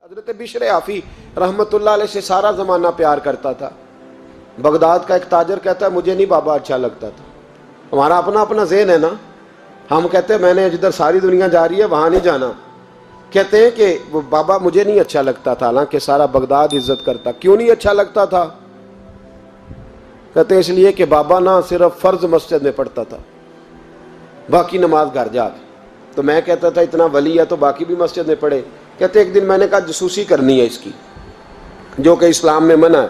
حضرت بشر آفی رحمت اللہ علیہ سے سارا زمانہ پیار کرتا تھا۔ بغداد کا ایک تاجر کہتا ہے مجھے نہیں بابا اچھا لگتا تھا۔ ہمارا اپنا اپنا ذہن ہے نا، ہم کہتے ہیں میں نے جدھر ساری دنیا جا رہی ہے وہاں نہیں جانا، کہتے ہیں کہ وہ بابا مجھے نہیں اچھا لگتا تھا، حالانکہ سارا بغداد عزت کرتا۔ کیوں نہیں اچھا لگتا تھا؟ کہتے ہیں اس لیے کہ بابا نہ صرف فرض مسجد میں پڑھتا تھا، باقی نماز گھر جا کے۔ تو میں کہتا تھا اتنا ولی ہے تو باقی بھی مسجد میں پڑھے۔ کہتے ایک دن میں نے کہا جسوسی کرنی ہے اس کی، جو کہ اسلام میں منع ہے۔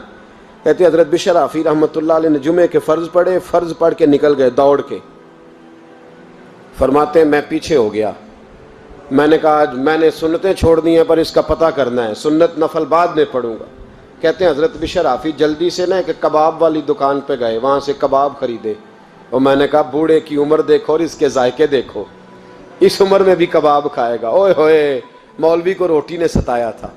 کہتے حضرت بشر آفی رحمۃ اللہ علیہ نے جمعے کے فرض پڑھے، فرض پڑھ کے نکل گئے دوڑ کے۔ فرماتے ہیں میں پیچھے ہو گیا، میں نے کہا آج میں نے سنتیں چھوڑ دی ہیں پر اس کا پتہ کرنا ہے، سنت نفل بعد میں پڑھوں گا۔ کہتے ہیں حضرت بشر آفی جلدی سے نا ایک کباب والی دکان پہ گئے، وہاں سے کباب خریدے، اور میں نے کہا بوڑھے کی عمر دیکھو اور اس کے ذائقے دیکھو، اس عمر میں بھی کباب کھائے گا۔ اوئے ہوئے، مولوی کو روٹی نے ستایا تھا،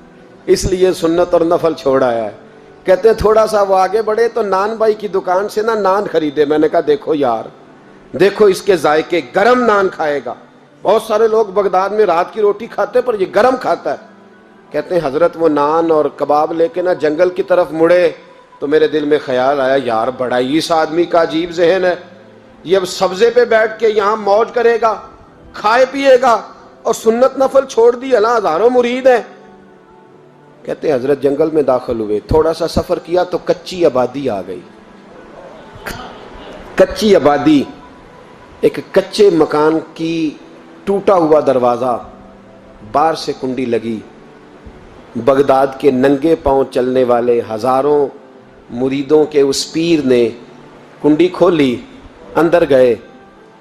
اس لیے سنت اور نفل چھوڑ آیا ہے۔ کہتے ہیں تھوڑا سا وہ آگے بڑھے تو نان بھائی کی دکان سے نا نان خریدے۔ میں نے کہا دیکھو یار، دیکھو اس کے ذائقے، گرم نان کھائے گا۔ بہت سارے لوگ بغداد میں رات کی روٹی کھاتے پر یہ گرم کھاتا ہے۔ کہتے ہیں حضرت وہ نان اور کباب لے کے نا جنگل کی طرف مڑے تو میرے دل میں خیال آیا یار بڑا ہی اس آدمی کا عجیب ذہن ہے، یہ اب سبزے پہ بیٹھ کے یہاں موج کرے گا، کھائے پیے گا، اور سنت نفل چھوڑ دی، اللہ ہزاروں مرید ہیں۔ کہتے ہیں حضرت جنگل میں داخل ہوئے، تھوڑا سا سفر کیا تو کچی آبادی آ گئی۔ کچی آبادی، ایک کچے مکان کی ٹوٹا ہوا دروازہ، باہر سے کنڈی لگی۔ بغداد کے ننگے پاؤں چلنے والے ہزاروں مریدوں کے اس پیر نے کنڈی کھولی، اندر گئے،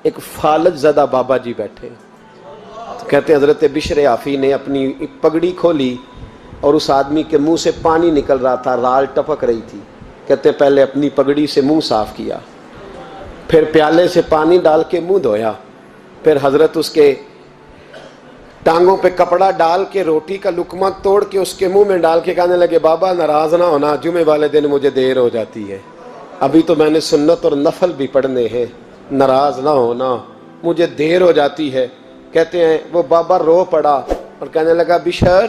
ایک فالج زدہ بابا جی بیٹھے۔ کہتے ہیں حضرت بشر آفی نے اپنی پگڑی کھولی اور اس آدمی کے منہ سے پانی نکل رہا تھا، رال ٹپک رہی تھی۔ کہتے ہیں پہلے اپنی پگڑی سے منہ صاف کیا، پھر پیالے سے پانی ڈال کے منہ دھویا، پھر حضرت اس کے ٹانگوں پہ کپڑا ڈال کے روٹی کا لقمہ توڑ کے اس کے منہ میں ڈال کے کہنے لگے بابا ناراض نہ ہونا، جمعے والے دن مجھے دیر ہو جاتی ہے، ابھی تو میں نے سنت اور نفل بھی پڑھنے ہیں، ناراض نہ ہونا، مجھے دیر ہو جاتی ہے۔ کہتے ہیں وہ بابا رو پڑا اور کہنے لگا بشر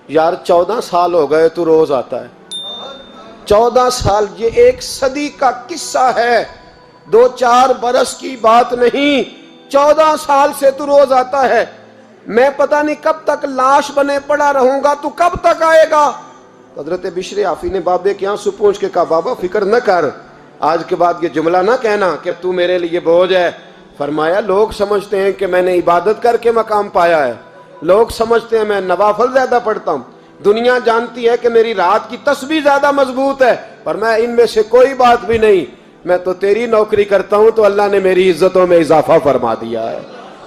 یار 14 سال ہو گئے تو روز آتا ہے، 14 سال، یہ 1 صدی کا قصہ ہے، 2-4 برس کی بات نہیں، 14 سال سے تو روز آتا ہے، میں پتہ نہیں کب تک لاش بنے پڑا رہوں گا، تو کب تک آئے گا؟ حضرت بشر آفی نے بابے کے آنسو پوچھ کے کہا بابا فکر نہ کر، آج کے بعد یہ جملہ نہ کہنا کہ تو میرے لیے بوجھ ہے۔ فرمایا لوگ سمجھتے ہیں کہ میں نے عبادت کر کے مقام پایا ہے، لوگ سمجھتے ہیں میں نوافل زیادہ پڑھتا ہوں، دنیا جانتی ہے کہ میری رات کی تسبیح زیادہ مضبوط ہے، پر میں ان میں سے کوئی بات بھی نہیں، میں تو تیری نوکری کرتا ہوں تو اللہ نے میری عزتوں میں اضافہ فرما دیا ہے۔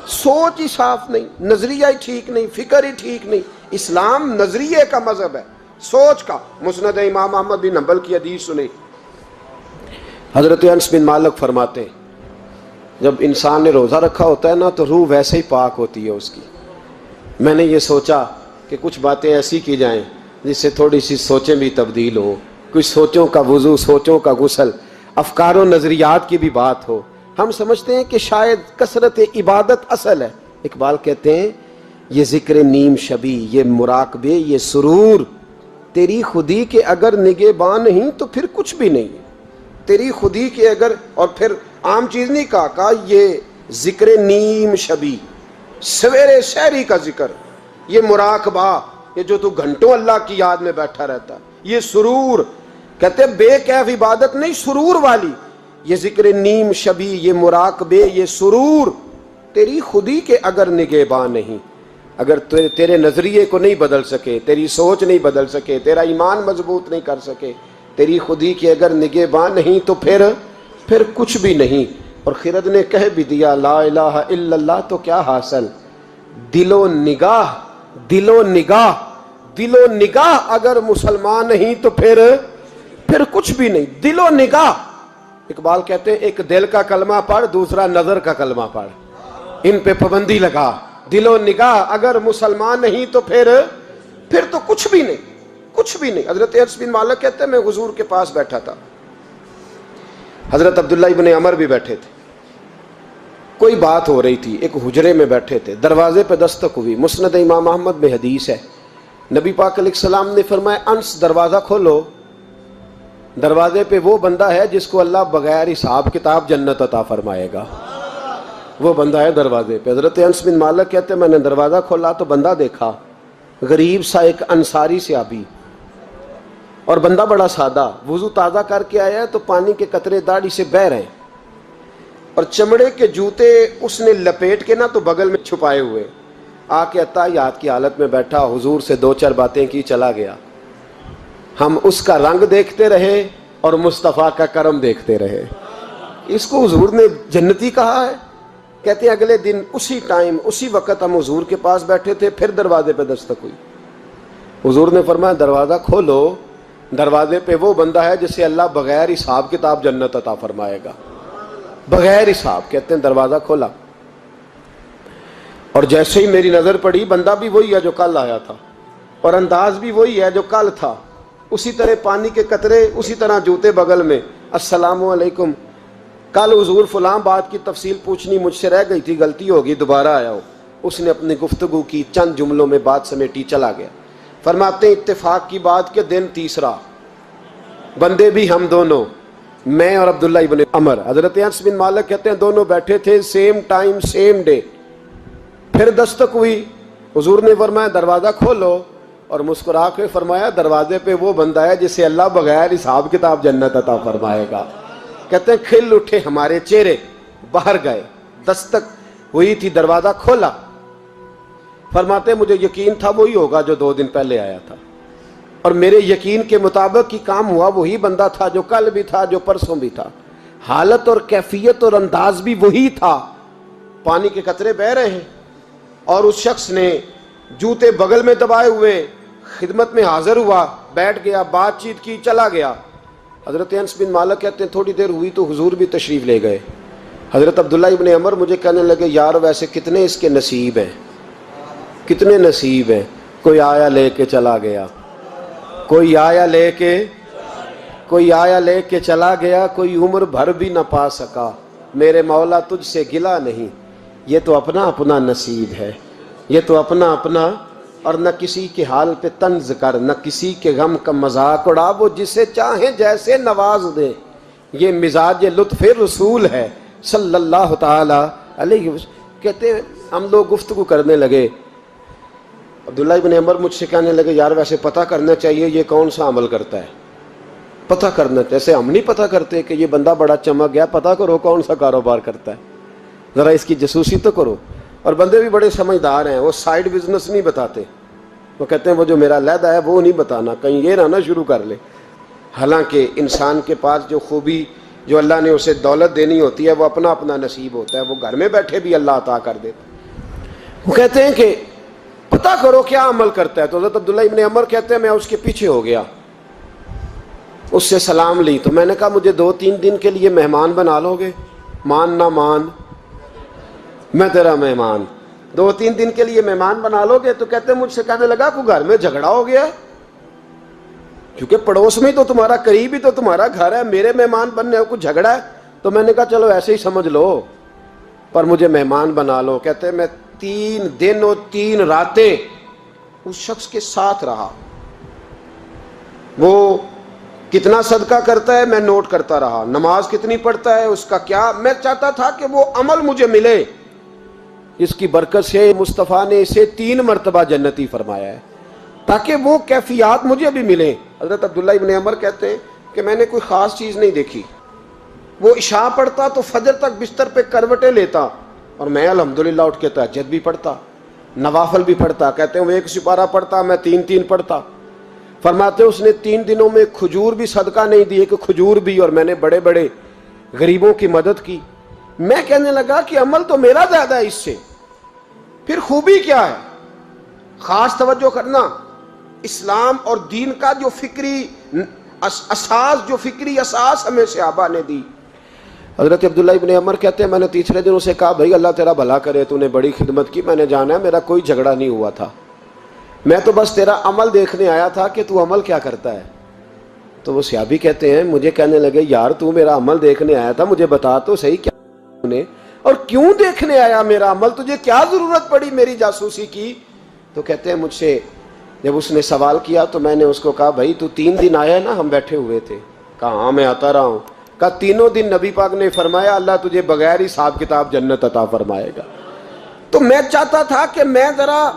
سوچ ہی صاف نہیں، نظریہ ہی ٹھیک نہیں، فکر ہی ٹھیک نہیں۔ اسلام نظریے کا مذہب ہے، سوچ کا۔ مسند امام احمد بن حنبل کی حدیث سنی، حضرت انس بن مالک فرماتے ہیں جب انسان نے روزہ رکھا ہوتا ہے نا تو روح ویسے ہی پاک ہوتی ہے اس کی۔ میں نے یہ سوچا کہ کچھ باتیں ایسی کی جائیں جس سے تھوڑی سی سوچیں بھی تبدیل ہوں، کچھ سوچوں کا وضو، سوچوں کا غسل، افکار و نظریات کی بھی بات ہو۔ ہم سمجھتے ہیں کہ شاید کثرت عبادت اصل ہے۔ اقبال کہتے ہیں یہ ذکر نیم شبی، یہ مراقبے، یہ سرور، تیری خودی کے اگر نگہباں نہیں تو پھر کچھ بھی نہیں، تیری خودی کے اگر، اور پھر عام چیز نہیں کہا یہ ذکر نیم شبی، سویرے سحری کا ذکر، یہ مراقبہ، یہ جو تو گھنٹوں اللہ کی یاد میں بیٹھا رہتا ہے، یہ سرور، کہتے بے کیف عبادت نہیں، سرور والی، یہ ذکر نیم شبی، یہ مراقبے، یہ سرور، تیری خودی کے اگر نگہباں نہیں، اگر تیرے نظریے کو نہیں بدل سکے، تیری سوچ نہیں بدل سکے، تیرا ایمان مضبوط نہیں کر سکے، تیری خودی کے اگر نگہباں نہیں تو پھر کچھ بھی نہیں۔ اور خرد نے کہہ بھی دیا لا الہ الا اللہ تو کیا حاصل؟ دل و نگاہ، دل و نگاہ، دل و نگاہ اگر مسلمان نہیں تو پھر کچھ بھی نہیں، دل و نگاہ۔ اقبال کہتے ہیں ایک دل کا کلمہ پڑھ، دوسرا نظر کا کلمہ پڑھ، ان پہ پابندی لگا۔ دل و نگاہ اگر مسلمان نہیں تو پھر تو کچھ بھی نہیں، کچھ بھی نہیں۔ حضرت انس بن مالک کہتے ہیں میں حضور کے پاس بیٹھا تھا، حضرت عبداللہ ابن عمر بھی بیٹھے تھے، کوئی بات ہو رہی تھی، ایک حجرے میں بیٹھے تھے، دروازے پہ دستک ہوئی۔ مسند امام احمد میں حدیث ہے نبی پاک علیہ السلام نے فرمایا انس دروازہ کھولو، دروازے پہ وہ بندہ ہے جس کو اللہ بغیر حساب کتاب جنت عطا فرمائے گا، وہ بندہ ہے دروازے پہ۔ حضرت انس بن مالک کہتے ہیں میں نے دروازہ کھولا تو بندہ دیکھا، غریب سا ایک انصاری صحابی، اور بندہ بڑا سادہ، وضو تازہ کر کے آیا ہے تو پانی کے قطرے داڑھی سے بہہ رہے ہیں، اور چمڑے کے جوتے اس نے لپیٹ کے تو بغل میں چھپائے ہوئے، آ کے اتحیات کی حالت میں بیٹھا، حضور سے دو چار باتیں کی، چلا گیا۔ ہم اس کا رنگ دیکھتے رہے اور مصطفیٰ کا کرم دیکھتے رہے۔ اس کو حضور نے جنتی کہا ہے۔ کہتے ہیں اگلے دن اسی ٹائم اسی وقت ہم حضور کے پاس بیٹھے تھے، پھر دروازے پہ دستک ہوئی، حضور نے فرمایا دروازہ کھولو، دروازے پہ وہ بندہ ہے جسے اللہ بغیر حساب کتاب جنت عطا فرمائے گا، بغیر حساب۔ کہتے ہیں دروازہ کھولا، اور جیسے ہی میری نظر پڑی، بندہ بھی وہی ہے جو کل آیا تھا، اور انداز بھی وہی ہے جو کل تھا، اسی طرح پانی کے قطرے، اسی طرح جوتے بغل میں، السلام علیکم، کل حضور فلاں بات کی تفصیل پوچھنی مجھ سے رہ گئی تھی، غلطی ہوگی، دوبارہ آیا ہو۔ اس نے اپنی گفتگو کی، چند جملوں میں بات سمیٹی، چلا گیا۔ فرماتے ہیں اتفاق کی بات کہ دن تیسرا، بندے بھی ہم دونوں، میں اور عبداللہ ابن عمر۔ حضرت انس بن مالک کہتے ہیں دونوں بیٹھے تھے، سیم ٹائم سیم ڈے۔ پھر دستک ہوئی، حضور نے فرمایا دروازہ کھولو، اور مسکرا کے فرمایا دروازے پہ وہ بندہ ہے جسے اللہ بغیر حساب کتاب جنت عطا فرمائے گا۔ کہتے ہیں کھل اٹھے ہمارے چہرے، باہر گئے، دستک ہوئی تھی، دروازہ کھولا۔ فرماتے ہیں مجھے یقین تھا وہی ہوگا جو 2 دن پہلے آیا تھا، اور میرے یقین کے مطابق ہی کام ہوا، وہی بندہ تھا جو کل بھی تھا، جو پرسوں بھی تھا، حالت اور کیفیت اور انداز بھی وہی تھا۔ پانی کے قطرے بہہ رہے ہیں، اور اس شخص نے جوتے بغل میں دبائے ہوئے خدمت میں حاضر ہوا، بیٹھ گیا، بات چیت کی، چلا گیا۔ حضرت انس بن مالک کہتے ہیں تھوڑی دیر ہوئی تو حضور بھی تشریف لے گئے۔ حضرت عبداللہ ابن عمر مجھے کہنے لگے یار ویسے کتنے اس کے نصیب ہیں، کتنے نصیب ہیں، کوئی آیا لے کے چلا گیا، کوئی آیا لے کے چلا گیا، کوئی عمر بھر بھی نہ پا سکا، میرے مولا تجھ سے گلہ نہیں، یہ تو اپنا اپنا نصیب ہے، یہ تو اپنا اپنا، اور نہ کسی کے حال پہ طنز کر، نہ کسی کے غم کا مذاق اڑا، وہ جسے چاہیں جیسے نواز دے، یہ مزاج لطف رسول ہے صلی اللہ تعالی علیہ وسلم۔ کہتے ہیں ہم لوگ گفتگو کرنے لگے، عبداللہ ابن عمر مجھ سے کہنے لگے یار ویسے پتہ کرنا چاہیے یہ کون سا عمل کرتا ہے، پتہ کرنا، جیسے ہم نہیں پتہ کرتے کہ یہ بندہ بڑا چمک گیا، پتہ کرو کون سا کاروبار کرتا ہے، ذرا اس کی جاسوسی تو کرو۔ اور بندے بھی بڑے سمجھدار ہیں، وہ سائیڈ بزنس نہیں بتاتے، وہ کہتے ہیں وہ جو میرا علیحدہ ہے وہ نہیں بتانا، کہیں یہ نہ شروع کر لے۔ حالانکہ انسان کے پاس جو خوبی، جو اللہ نے اسے دولت دینی ہوتی ہے، وہ اپنا اپنا نصیب ہوتا ہے، وہ گھر میں بیٹھے بھی اللہ عطا کر دیتا۔ وہ کہتے ہیں کہ پتہ کرو کیا عمل کرتا ہے۔ تو حضرت عبداللہ ابن عمر کہتے ہیں میں اس کے پیچھے ہو گیا، اس سے سلام لی، تو میں نے کہا مجھے 2-3 دن کے لیے مہمان بنا لو گے، مان نہ مان میں تیرا مہمان، 2-3 دن کے لیے مہمان بنا لو گے؟ تو کہتے ہیں مجھ سے کہنے لگا کوئی گھر میں جھگڑا ہو گیا، کیونکہ پڑوس میں تو تمہارا، قریب ہی تو تمہارا گھر ہے، میرے مہمان بننے کو جھگڑا ہے؟ تو میں نے کہا چلو ایسے ہی سمجھ لو، پر مجھے مہمان بنا لو۔ کہتے ہیں میں 3 دن اور 3 راتیں اس شخص کے ساتھ رہا، وہ کتنا صدقہ کرتا ہے میں نوٹ کرتا رہا، نماز کتنی پڑھتا ہے، اس کا کیا، میں چاہتا تھا کہ وہ عمل مجھے ملے، اس کی برکت سے مصطفیٰ نے اسے 3 مرتبہ جنتی فرمایا ہے، تاکہ وہ کیفیات مجھے بھی ملیں۔ حضرت عبداللہ ابن عمر کہتے ہیں کہ میں نے کوئی خاص چیز نہیں دیکھی، وہ عشاء پڑھتا تو فجر تک بستر پہ کروٹیں لیتا، اور میں الحمدللہ اٹھ کے تہجد بھی پڑھتا، نوافل بھی پڑھتا۔ کہتے ہیں وہ 1 سپارہ پڑھتا، میں 3 پڑھتا۔ فرماتے اس نے 3 دنوں میں کھجور بھی صدقہ نہیں دی، کہ کھجور بھی، اور میں نے بڑے بڑے غریبوں کی مدد کی۔ میں کہنے لگا کہ عمل تو میرا زیادہ ہے اس سے، پھر خوبی کیا ہے؟ خاص توجہ کرنا، اسلام اور دین کا جو فکری اساس، جو فکری اساس ہمیں صحابہ نے دی۔ حضرت عبداللہ ابن عمر کہتے ہیں میں نے تیسرے دن اسے کہا بھائی اللہ تیرا بھلا کرے، تو نے بڑی خدمت کی، میں نے جانا ہے میرا کوئی جھگڑا نہیں ہوا تھا، میں تو بس تیرا عمل دیکھنے آیا تھا کہ تو عمل کیا کرتا ہے۔ تو وہ صحابی کہتے ہیں مجھے کہنے لگے یار تو میرا عمل دیکھنے آیا تھا، مجھے بتا تو صحیح کیا نے، اور کیوں دیکھنے آیا میرا عمل، تجھے کیا ضرورت پڑی میری جاسوسی کی؟ تو کہتے ہیں مجھ سے جب اس نے سوال کیا تو میں نے اس کو کہا بھائی تو 3 دن آیا نا ہم بیٹھے ہوئے تھے؟ کہا ہاں میں آتا رہا ہوں۔ کہا 3 دن نبی پاک نے فرمایا اللہ تجھے بغیر حساب کتاب جنت عطا فرمائے گا۔ تو میں چاہتا تھا کہ میں ذرا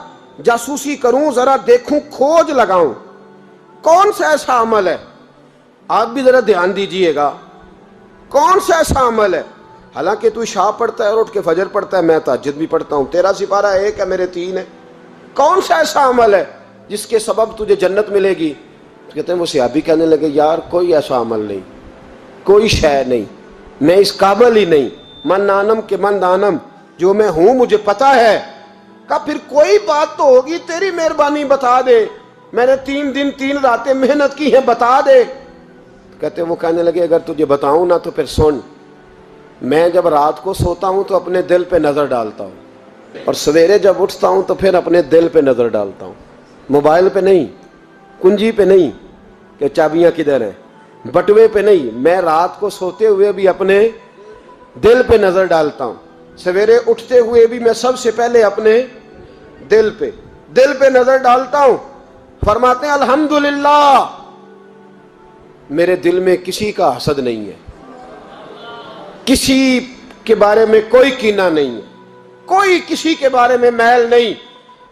جاسوسی کروں، ذرا دیکھوں، کھوج لگاؤں کون سا ایسا عمل ہے، آپ بھی ذرا دھیان دیجئے گا، کون سا ایسا عمل ہے، حالانکہ تو عشاء پڑھتا ہے اور اٹھ کے فجر پڑھتا ہے، میں تہجد بھی پڑھتا ہوں، تیرا سپارہ 1 ہے میرے 3 ہے، کون سا ایسا عمل ہے جس کے سبب تجھے جنت ملے گی؟ کہتے ہیں وہ صحابی کہنے لگے یار کوئی ایسا عمل نہیں، کوئی شے نہیں، میں اس قابل ہی نہیں، من نانم کے من دانم، جو میں ہوں مجھے پتا ہے۔ کہا پھر کوئی بات تو ہوگی، تیری مہربانی بتا دے، میں نے 3 دن 3 راتیں محنت کی ہیں، بتا دے۔ کہتے ہیں وہ کہنے لگے اگر تجھے بتاؤں نا تو پھر سن، میں جب رات کو سوتا ہوں تو اپنے دل پہ نظر ڈالتا ہوں، اور سویرے جب اٹھتا ہوں تو پھر اپنے دل پہ نظر ڈالتا ہوں، موبائل پہ نہیں، کنجی پہ نہیں کہ چابیاں کدھر ہیں، بٹوے پہ نہیں، میں رات کو سوتے ہوئے بھی اپنے دل پہ نظر ڈالتا ہوں، سویرے اٹھتے ہوئے بھی میں سب سے پہلے اپنے دل پہ نظر ڈالتا ہوں۔ فرماتے ہیں الحمدللہ میرے دل میں کسی کا حسد نہیں ہے، کسی کے بارے میں کوئی کینہ نہیں ہے، کوئی کسی کے بارے میں میل نہیں،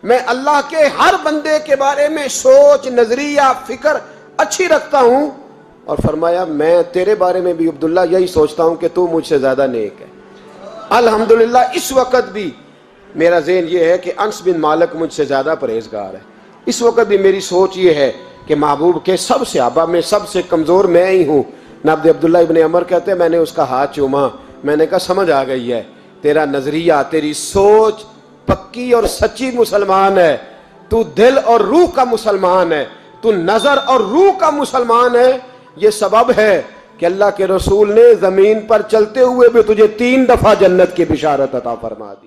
میں اللہ کے ہر بندے کے بارے میں سوچ، نظریہ، فکر اچھی رکھتا ہوں۔ اور فرمایا میں تیرے بارے میں بھی عبداللہ یہی سوچتا ہوں کہ تو مجھ سے زیادہ نیک ہے۔ الحمدللہ اس وقت بھی میرا ذہن یہ ہے کہ انس بن مالک مجھ سے زیادہ پرہیزگار ہے، اس وقت بھی میری سوچ یہ ہے کہ محبوب کے سب صحابہ میں سب سے کمزور میں ہی ہوں۔ نابد عبداللہ ابن عمر کہتے ہیں میں نے اس کا ہاتھ چوما، میں نے کہا سمجھ آ گئی ہے، تیرا نظریہ، تیری سوچ پکی اور سچی مسلمان ہے، تو دل اور روح کا مسلمان ہے، تو نظر اور روح کا مسلمان ہے۔ یہ سبب ہے کہ اللہ کے رسول نے زمین پر چلتے ہوئے بھی تجھے 3 دفعہ جنت کی بشارت عطا فرما دی۔